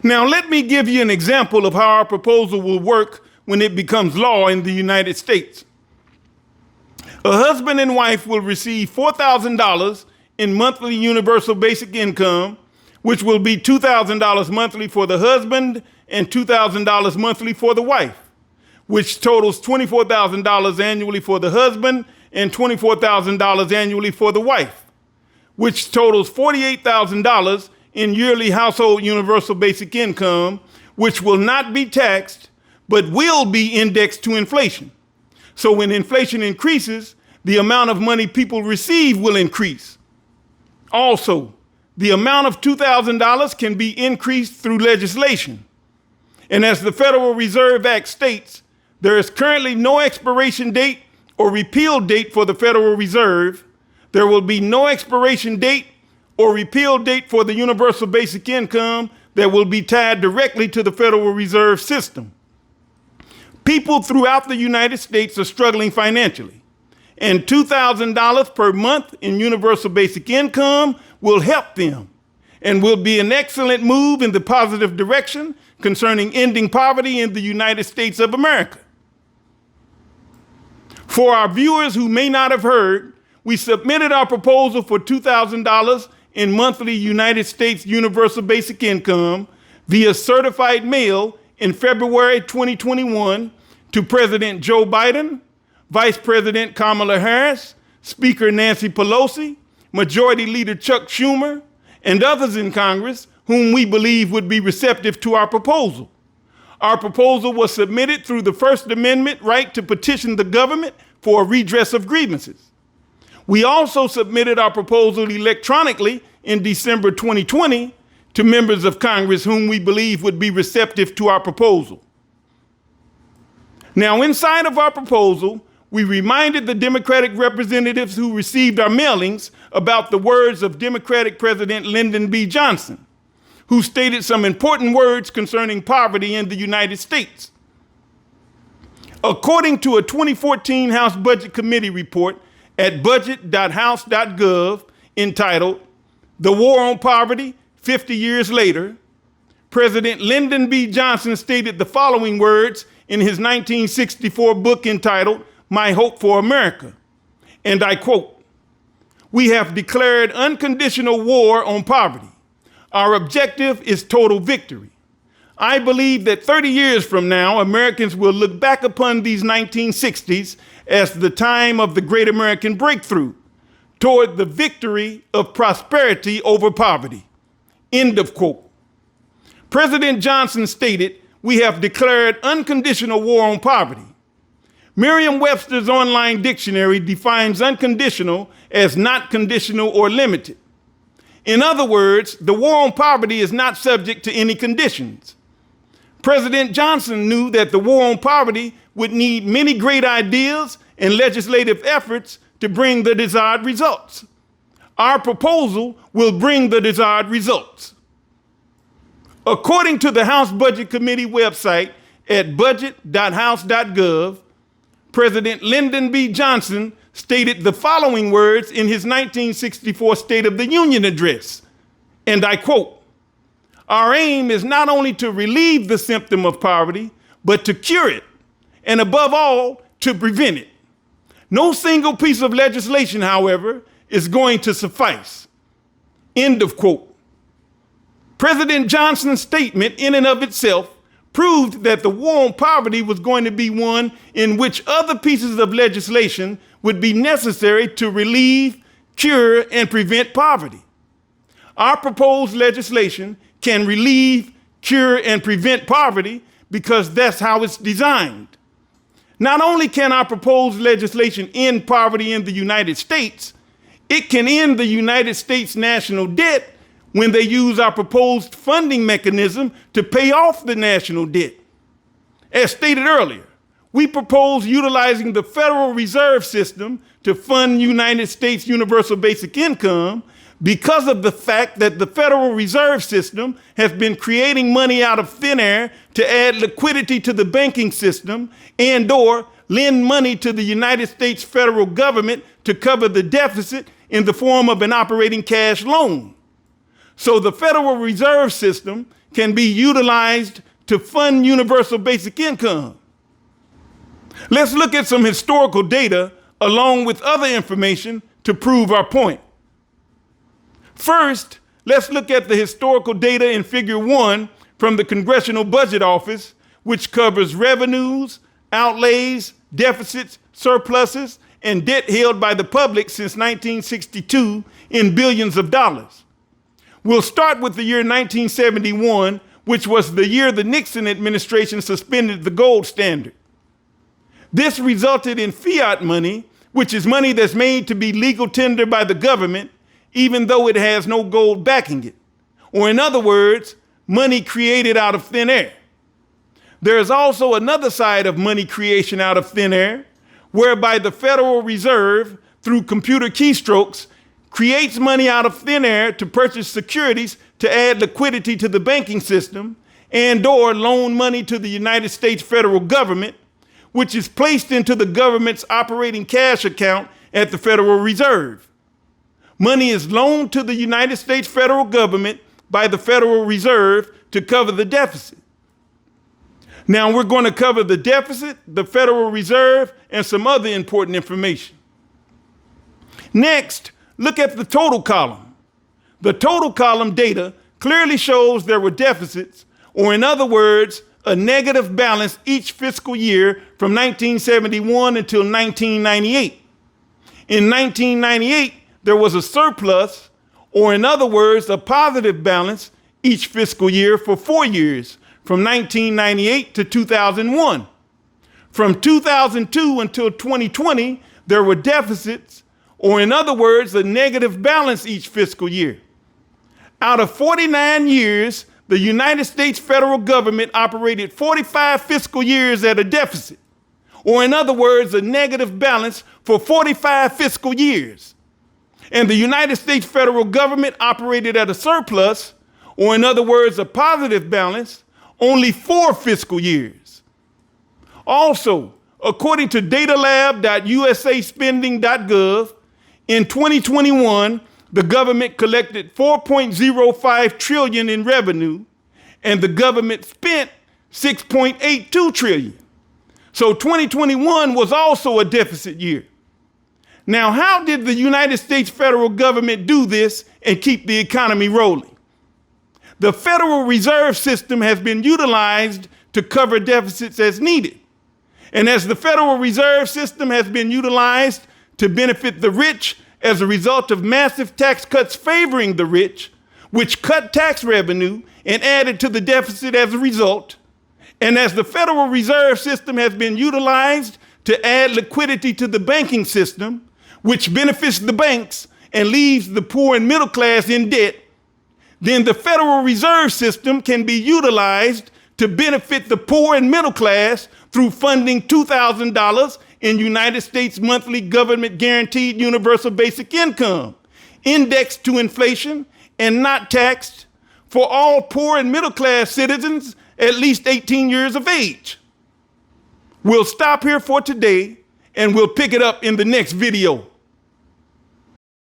Now, let me give you an example of how our proposal will work when it becomes law in the United States. A husband and wife will receive $4,000 in monthly universal basic income, which will be $2,000 monthly for the husband and $2,000 monthly for the wife, which totals $24,000 annually for the husband and $24,000 annually for the wife, which totals $48,000 in yearly household universal basic income, which will not be taxed, but will be indexed to inflation. So when inflation increases, the amount of money people receive will increase. Also, the amount of $2,000 can be increased through legislation. And as the Federal Reserve Act states, there is currently no expiration date or repeal date for the Federal Reserve. There will be no expiration date or repeal date for the universal basic income that will be tied directly to the Federal Reserve System. People throughout the United States are struggling financially, and $2,000 per month in universal basic income will help them and will be an excellent move in the positive direction concerning ending poverty in the United States of America. For our viewers who may not have heard, we submitted our proposal for $2,000 in monthly United States universal basic income via certified mail in February 2021 to President Joe Biden, Vice President Kamala Harris, Speaker Nancy Pelosi, Majority Leader Chuck Schumer, and others in Congress whom we believe would be receptive to our proposal. Our proposal was submitted through the First Amendment right to petition the government for a redress of grievances. We also submitted our proposal electronically in December 2020 to members of Congress whom we believe would be receptive to our proposal. Now, inside of our proposal, we reminded the Democratic representatives who received our mailings about the words of Democratic President Lyndon B. Johnson, who stated some important words concerning poverty in the United States. According to a 2014 House Budget Committee report at budget.house.gov entitled "The War on Poverty, 50 Years Later," President Lyndon B. Johnson stated the following words in his 1964 book entitled "My Hope for America," and I quote, "We have declared unconditional war on poverty. Our objective is total victory. I believe that 30 years from now, Americans will look back upon these 1960s as the time of the Great American Breakthrough toward the victory of prosperity over poverty." End of quote. President Johnson stated, "We have declared unconditional war on poverty." Merriam-Webster's online dictionary defines unconditional as not conditional or limited. In other words, the war on poverty is not subject to any conditions. President Johnson knew that the war on poverty would need many great ideas and legislative efforts to bring the desired results. Our proposal will bring the desired results. According to the House Budget Committee website at budget.house.gov, President Lyndon B. Johnson stated the following words in his 1964 State of the Union address, and I quote, "Our aim is not only to relieve the symptom of poverty, but to cure it, and above all, to prevent it. No single piece of legislation, however, is going to suffice." End of quote. President Johnson's statement in and of itself proved that the war on poverty was going to be one in which other pieces of legislation would be necessary to relieve, cure, and prevent poverty. Our proposed legislation can relieve, cure, and prevent poverty because that's how it's designed. Not only can our proposed legislation end poverty in the United States, it can end the United States national debt when they use our proposed funding mechanism to pay off the national debt. As stated earlier, we propose utilizing the Federal Reserve System to fund United States universal basic income because of the fact that the Federal Reserve System has been creating money out of thin air to add liquidity to the banking system and/or lend money to the United States federal government to cover the deficit in the form of an operating cash loan. So the Federal Reserve System can be utilized to fund universal basic income. Let's look at some historical data along with other information to prove our point. First, let's look at the historical data in Figure 1 from the Congressional Budget Office, which covers revenues, outlays, deficits, surpluses, and debt held by the public since 1962 in billions of dollars. We'll start with the year 1971, which was the year the Nixon administration suspended the gold standard. This resulted in fiat money, which is money that's made to be legal tender by the government, even though it has no gold backing it. Or in other words, money created out of thin air. There is also another side of money creation out of thin air, whereby the Federal Reserve, through computer keystrokes, creates money out of thin air to purchase securities to add liquidity to the banking system and/or loan money to the United States federal government, which is placed into the government's operating cash account at the Federal Reserve. Money is loaned to the United States federal government by the Federal Reserve to cover the deficit. Now we're going to cover the deficit, the Federal Reserve, and some other important information. Next, look at the total column. The total column data clearly shows there were deficits, or in other words, a negative balance each fiscal year from 1971 until 1998. In 1998, there was a surplus, or in other words, a positive balance each fiscal year for 4 years, from 1998 to 2001. From 2002 until 2020, there were deficits, or in other words, a negative balance each fiscal year. Out of 49 years, the United States federal government operated 45 fiscal years at a deficit, or in other words, a negative balance for 45 fiscal years. And the United States federal government operated at a surplus, or in other words, a positive balance, only 4 fiscal years. Also, according to datalab.usaspending.gov, in 2021, the government collected $4.05 trillion in revenue, and the government spent $6.82 trillion. So 2021 was also a deficit year. Now, how did the United States federal government do this and keep the economy rolling? The Federal Reserve System has been utilized to cover deficits as needed. And as the Federal Reserve System has been utilized to benefit the rich as a result of massive tax cuts favoring the rich, which cut tax revenue and added to the deficit as a result, and as the Federal Reserve System has been utilized to add liquidity to the banking system, which benefits the banks and leaves the poor and middle class in debt, then the Federal Reserve System can be utilized to benefit the poor and middle class through funding $2,000 in United States monthly government guaranteed universal basic income, indexed to inflation and not taxed, for all poor and middle class citizens at least 18 years of age. We'll stop here for today and we'll pick it up in the next video.